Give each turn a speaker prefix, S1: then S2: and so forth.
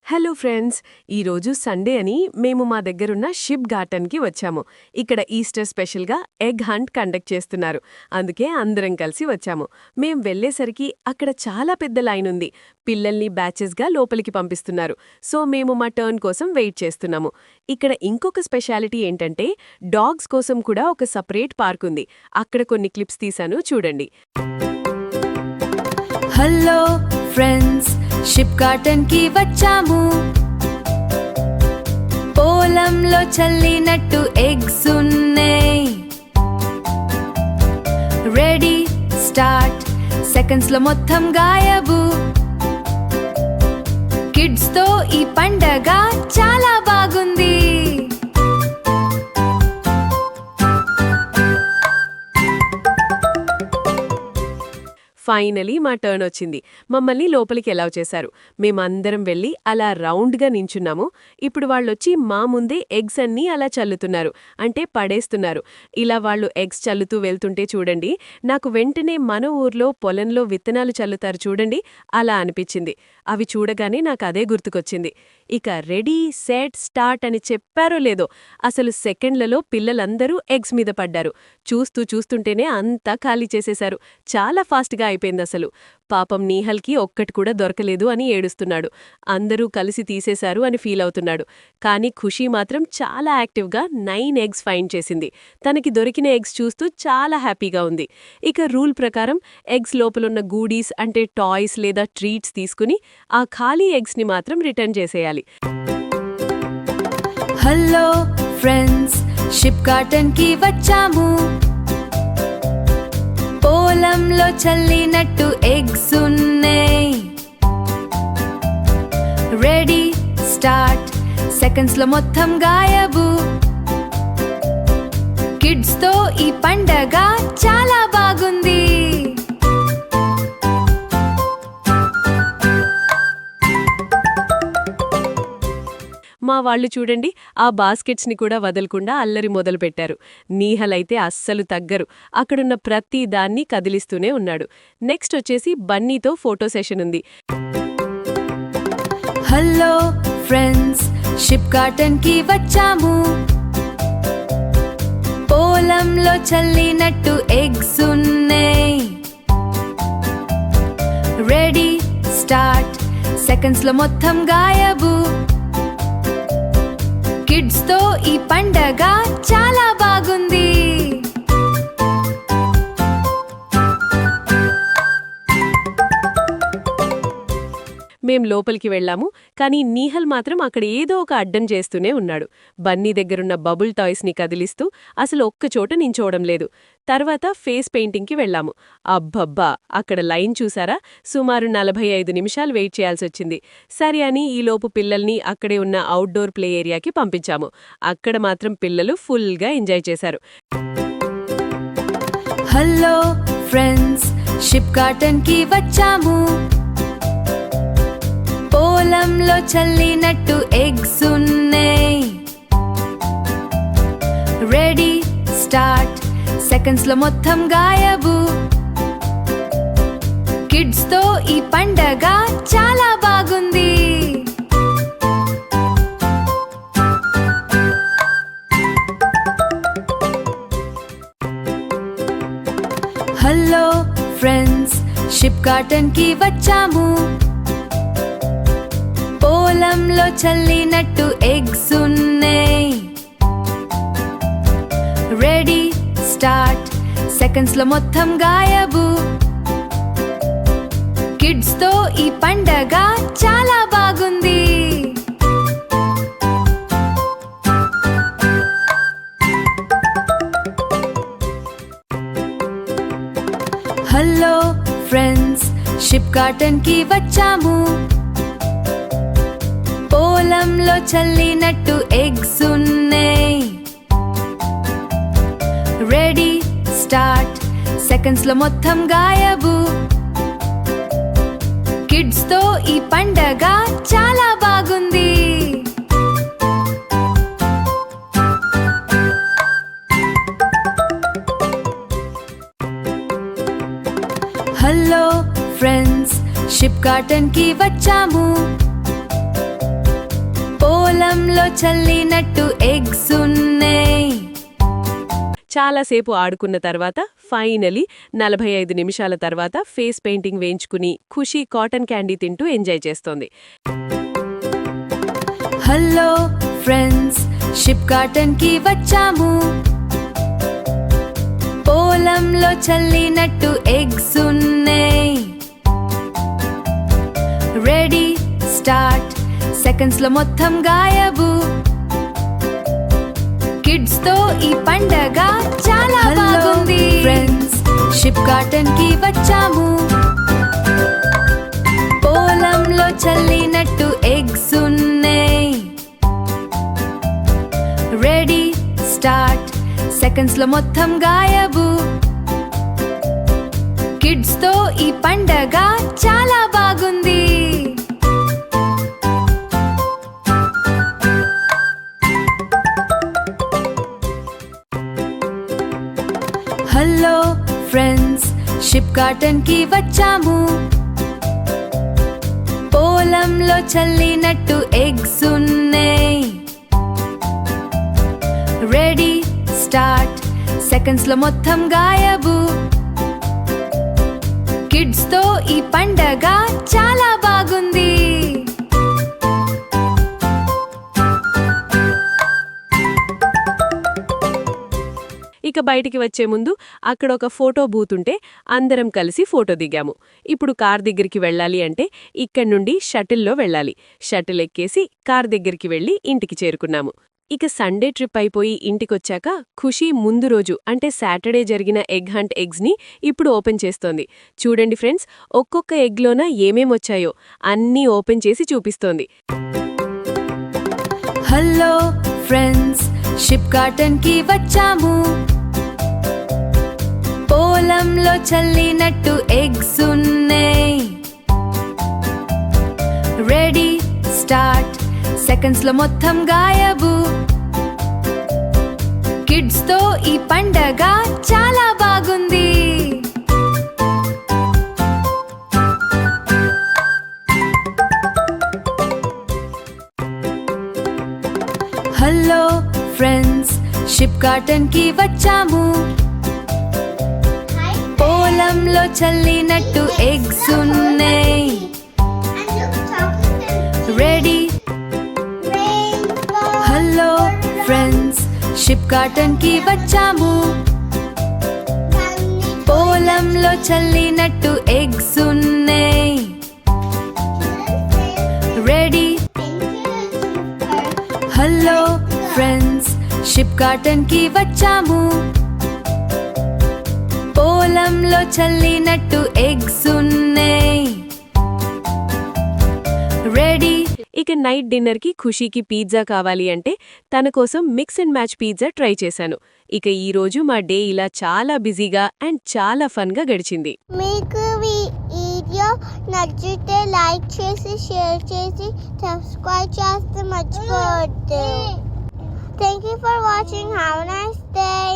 S1: Hello friends, ఈరోజు Sunday అని మేము మా దగ్గరున్న షిప్ గార్టెన్కి వచ్చాము. ఇక్కడ ఈస్టర్ స్పెషల్గా ఎగ్ హంట్ కండక్ట్ చేస్తున్నారు. అందుకే అందరం కలిసి వచ్చాము. మేం వెళ్లేసరికి అక్కడ చాలా పెద్ద లైన్ ఉంది. పిల్లల్ని బ్యాచెస్గా లోపలికి పంపిస్తున్నారు. సో మేము మా టర్న్ కోసం వెయిట్ చేస్తున్నాము. ఇక్కడ ఇంకొక స్పెషాలిటీ ఏంటంటే డాగ్స్ కోసం కూడా ఒక సపరేట్ పార్క్ ఉంది. అక్కడ కొన్ని క్లిప్స్ తీశాను, చూడండి.
S2: హలో ఫ్రెండ్స్, షిప్ గార్టెన్ కి వచ్చాము. పొలంలో చల్లినట్టు ఎగ్స్ ఉన్నాయి. రెడీ స్టార్ట్, సెకండ్స్ లో మొత్తం గాయబు. కిడ్స్ తో ఈ పండగ చాలా బాగుంది.
S1: ఫైనలీ మా టర్న్ వచ్చింది. మమ్మల్ని లోపలికి ఎలౌ చేశారు. మేమందరం వెళ్ళి అలా రౌండ్గా నించున్నాము. ఇప్పుడు వాళ్ళొచ్చి మా ముందే ఎగ్స్ అన్నీ అలా చల్లుతున్నారు, అంటే పడేస్తున్నారు. ఇలా వాళ్ళు ఎగ్స్ చల్లుతూ వెళ్తుంటే చూడండి, నాకు వెంటనే మన ఊర్లో పొలంలో విత్తనాలు చల్లుతారు చూడండి, అలా అనిపించింది. అవి చూడగానే నాకు అదే గుర్తుకొచ్చింది. ఇక రెడీ సెట్ స్టార్ట్ అని చెప్పారో లేదో, అసలు సెకండ్లలో పిల్లలందరూ ఎగ్స్ మీద పడ్డారు. చూస్తుంటేనే అంతా ఖాళీ చేసేశారు. చాలా ఫాస్ట్గా అయిపోయింది అసలు. పాపం నీహల్కి ఒక్కటి కూడా దొరకలేదు అని ఏడుస్తున్నాడు. అందరూ కలిసి తీసేశారు అని ఫీల్ అవుతున్నాడు. కానీ ఖుషీ మాత్రం చాలా యాక్టివ్గా 9 ఎగ్స్ ఫైండ్ చేసింది. తనకి దొరికిన ఎగ్స్ చూస్తూ చాలా హ్యాపీగా ఉంది. ఇక రూల్ ప్రకారం ఎగ్స్ లోపలున్న గూడీస్ అంటే టాయ్స్ లేదా ట్రీట్స్ తీసుకుని ఆ ఖాళీ ఎగ్స్ని మాత్రం రిటర్న్ చేసేయాలి.
S2: హలో ఫ్రెండ్స్, షిప్ గార్టెన్ కి వచ్చాము. పొలంలో చల్లినట్టు ఎగ్స్ ఉన్నాయి. రెడీ స్టార్ట్, సెకండ్స్ లో మొత్తం గాయబు. కిడ్స్ తో ఈ పండగ చాలా బాగుంది.
S1: మా వాళ్ళు చూడండి, ఆ బాస్కెట్స్ని కూడా వదలకుండా అల్లరి మొదలుపెట్టారు. నీహలైతే అస్సలు తగ్గరు. అక్కడున్న ప్రతి దాన్ని కదిలిస్తూనే ఉన్నాడు. నెక్స్ట్ వచ్చేసి బన్నీతో ఫోటో సెషన్ ఉంది.
S2: హలో ఫ్రెండ్స్, షిప్ గార్టెన్ కి వచ్చాము. పొలంలో చల్లినట్టు ఎగ్స్ ఉన్నాయి. రెడీ స్టార్ట్, సెకండ్స్ లో మొత్తం గాయబు. కిడ్స్ తో ఈ పండగ చాలా బాగుంది.
S1: మేం లోపలికి వెళ్లాము, కానీ నీహల్ మాత్రం అక్కడ ఏదో ఒక అడ్డం చేస్తూనే ఉన్నాడు. బన్నీ దగ్గరున్న బబుల్ టాయ్స్ని కదిలిస్తూ అసలు ఒక్కచోట నించోవడం లేదు. తర్వాత ఫేస్ పెయింటింగ్కి వెళ్లాము. అబ్బబ్బా, అక్కడ లైన్ చూసారా? సుమారు 45 నిమిషాలు వెయిట్ చేయాల్సొచ్చింది. సరే అని ఈలోపు పిల్లల్ని అక్కడే ఉన్న అవుట్డోర్ ప్లే ఏరియాకి పంపించాము. అక్కడ మాత్రం పిల్లలు ఫుల్గా ఎంజాయ్ చేశారు.
S2: హలో ఫ్రెండ్స్, షిప్ గార్టెన్ కి వచ్చాము. పొలంలో చల్లినట్టు ఎగ్స్ ఉన్నాయి. రెడీ స్టార్ట్, సెకండ్స్ లో మొత్తం గాయబు. కిడ్స్ తో ఈ పండగ చాలా బాగుంది. హలో ఫ్రెండ్స్, షిప్ గార్టెన్ కి వచ్చాము. పొలంలో చల్లినట్టు ఎగ్స్ ఉన్నాయి. రెడీ స్టార్ట్, సెకండ్స్ లో మొత్తం గాయబు. కిడ్స్ తో ఈ పండగ చాలా బాగుంది. హలో ఫ్రెండ్స్, షిప్ గార్టెన్ కి వచ్చాము. పొలంలో చల్లినట్టు ఎగ్స్ ఉన్నాయి. రెడీ స్టార్ట్, సెకండ్స్ లో మొత్తం గాయబు. కిడ్స్ తో ఈ పండగ చాలా బాగుంది. హలో ఫ్రెండ్స్, షిప్ గార్టెన్ కి వచ్చాము. పోలంలో చల్లినట్టు ఎగ్స్ ఉన్నాయి.
S1: చాలాసేపు ఆడుకున్న తర్వాత ఫైనలీ 45 నిమిషాల తర్వాత ఫేస్ పెయింటింగ్ వేయించుకుని ఖుషి కాటన్ క్యాండీ తింటూ ఎంజాయ్ చేస్తోంది.
S2: హలో ఫ్రెండ్స్, షిప్ గార్డెన్ కి వచ్చాము. పోలంలో చల్లినట్టు ఎగ్స్ ఉన్నాయి. రెడీ స్టార్ట్, సెకండ్స్ లో మొత్తం గాయబు. కిడ్స్ తో ఈ పండగ చాలా బాగుంది. ఫ్రెండ్స్, షిప్ గార్డెన్ కి వచ్చాము. పోలంలో చల్లినట్టు ఎగ్స్ ఉన్నాయి. రెడీ స్టార్ట్, సెకండ్స్ లో మొత్తం గాయబు. కిడ్స్ తో ఈ పండగ చాలా బాగుంది. హలో ఫ్రెండ్స్, షిప్ గార్డెన్ కి వచ్చాము. పోలంలో చల్లినట్టు ఎగ్స్ ఉన్నాయి. రెడీ స్టార్ట్, సెకండ్స్ లో మొత్తం గాయబు. కిడ్స్ తో ఈ పండగ చాలా బాగుంది.
S1: ఇక బయటికి వచ్చే ముందు అక్కడ ఒక ఫోటో బూత్ ఉంటే అందరం కలిసి ఫోటో దిగాము. ఇప్పుడు కార్ దగ్గరికి వెళ్ళాలి అంటే ఇక్కడి నుండి షటిల్లో వెళ్ళాలి. షటిల్ ఎక్కేసి కార్ దగ్గరికి వెళ్ళి ఇంటికి చేరుకున్నాము. ఇక సండే ట్రిప్ అయిపోయి ఇంటికొచ్చాక ఖుషి ముందు రోజు అంటే సాటర్డే జరిగిన ఎగ్ హంట్ ఎగ్స్ని ఇప్పుడు ఓపెన్ చేస్తోంది. చూడండి ఫ్రెండ్స్, ఒక్కొక్క ఎగ్లోన ఏమేమొచ్చాయో అన్నీ ఓపెన్ చేసి చూపిస్తోంది.
S2: హలో ఫ్రెండ్స్, షిప్ గార్డెన్ కి వచ్చాము. పోలంలో చల్లినట్టు ఎగ్స్ ఉన్నాయి. రెడీ స్టార్ట్, సెకండ్స్ లో మొత్తం గాయబు. కిడ్స్ తో ఈ పండగ చాలా బాగుంది. హలో ఫ్రెండ్స్, షిప్ గార్డెన్ కి వచ్చాము. పోలంలో చల్లినట్టు ఎగ్స్ ఉన్నాయి. Ready hello friends, ship garden కి వచ్చాము. పోలంలో చల్లినట్టు ఎగ్స్ ఉన్నాయి. Ready hello friends, ship garden కి వచ్చాము. పోలంలో చల్లినట్టు ఎగ్స్ ఉన్నాయి. రెడీ
S1: ఇక నైట్ డిన్నర్కి ఖుషీకి పిజ్జా కావాలి అంటే తన కోసం mix and match pizza try చేశాను. ఇక ఈ రోజు మా డే ఇలా చాలా బిజీగా అండ్ చాలా ఫన్గా గడిచింది.
S3: మీకు ఈ వీడియో నచ్చితే లైక్ చేసి షేర్ చేసి సబ్స్క్రైబ్ చేస్తే మర్చిపోవద్దు. Thank you for watching. Have a nice day.